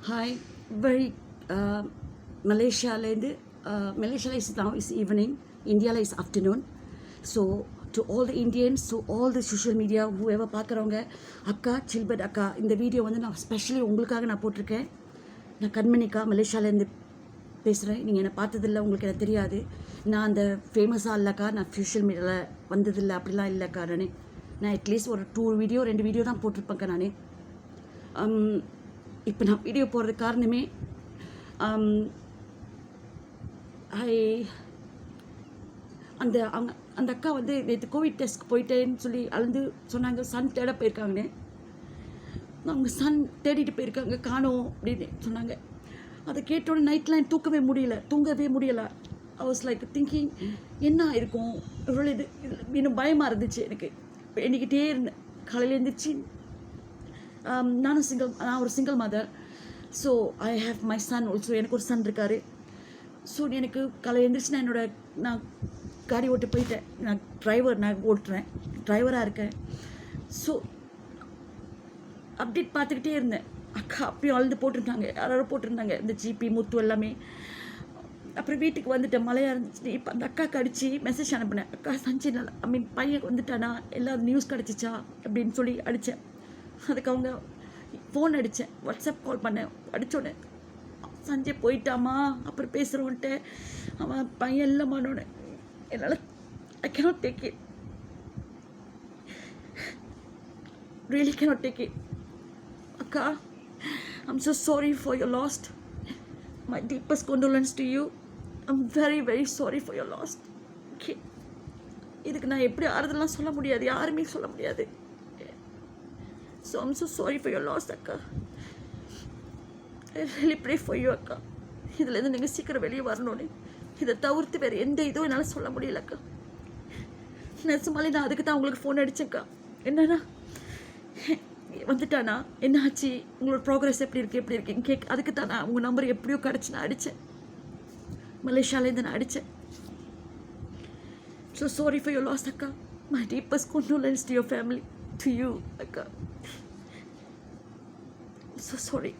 Hi, very Malaysia Malaysia is now is evening, India is afternoon. So to all the Indians, to all the social media, whoever பார்க்குறவங்க அக்கா சில்பட் அக்கா இந்த video வந்து நான் specially உங்களுக்காக நான் போட்டிருக்கேன். நான் கண்மணிக்கா மலேசியாவிலேருந்து பேசுகிறேன். நீங்கள் என்னை பார்த்ததில்லை, உங்களுக்கு எனக்கு தெரியாது. நான் அந்த ஃபேமஸாக இல்லைக்கா, நான் சோஷியல் மீடியாவில் வந்ததில்லை, அப்படிலாம் இல்லைக்கா. நான் அட்லீஸ்ட் ஒரு 2 வீடியோ தான் போட்டிருப்பேங்க்கா. நான் இப்போ நான் வீடியோ போடுறதுக்கு காரணமே அந்த அக்கா வந்து நேற்று கோவிட் டெஸ்ட்க்கு போயிட்டேன்னு சொல்லி அழுந்து சொன்னாங்க. சன் தேட போயிருக்காங்கன்னு, அவங்க சன் தேடிட்டு போயிருக்காங்க, காணோம் அப்படின்னு சொன்னாங்க. அதை கேட்டோடனே நைட்லாம் தூங்கவே முடியலை. ஐ வாஸ் லைக் திங்கிங், என்ன இருக்கும் இவ்வளோ இது இன்னும் பயமாக இருந்துச்சு. எனக்கு எண்ணிக்கிட்டே இருந்தேன். காலையில் எழுந்திரிச்சு நான் ஒரு single mother. So I have my son also. எனக்கு ஒரு சன் இருக்கார். ஸோ எனக்கு காலையில் எழுந்திரிச்சு நான் காடி ஓட்டு போயிட்டேன். நான் டிரைவராக இருக்கேன். ஸோ அப்டேட் பார்த்துக்கிட்டே இருந்தேன். அக்கா அப்பயும் அழுது போட்டிருந்தாங்க, யாரும் போட்டிருந்தாங்க, இந்த ஜிபி முத்து எல்லாமே. அப்புறம் வீட்டுக்கு வந்துட்டேன், மழையாக இருந்துச்சு. இப்போ அந்த அக்காவுக்கு அடித்து மெசேஜ் அனுப்பினேன். அக்கா சஞ்சய் நல்லா பையன் வந்துட்டானா, எல்லா நியூஸ் கிடச்சிச்சா அப்படின்னு சொல்லி அடித்தேன். அதுக்கு அவங்க ஃபோன் அடித்தேன், வாட்ஸ்அப் கால் பண்ணேன். அடித்தோடனே சஞ்சய் போயிட்டாமா, அப்புறம் பேசுகிறோன்ட்டு. அவன் பையன் இல்லைம்மானோன்னு என்னால் I cannot take it, really cannot take it. அக்கா, I'm so sorry for your lost. My deepest condolence to you. I'm very, very sorry for your loss. Okay. இதுக்கு நான் எப்படி ஆறுதலாம் சொல்ல முடியாது, யாருமே சொல்ல முடியாது. So I'm so sorry for your loss, அக்கா. I really pray for you, அக்கா. இதுலேருந்து நீங்கள் சீக்கிரம் வெளியே வரணும்னு. இதை தவிர்த்து வேறு எந்த இதுவும் என்னால் சொல்ல முடியல அக்கா. நெசமாலே நான் அதுக்கு தான் உங்களுக்கு ஃபோன் அடித்தேன்க்கா. என்னன்னா வந்துட்டானா, என்ன ஆச்சு, உங்களோட ப்ரோக்ரஸ் எப்படி இருக்குன்னு அதுக்கு தான் நான் உங்கள் நம்பர் எப்படியோ கிடச்சி நான் அடித்தேன். மலேசியாவிலேருந்து நான் அடித்தேன். So sorry for your loss அக்கா. My deepest condolence to your family, to you அக்கா. So sorry.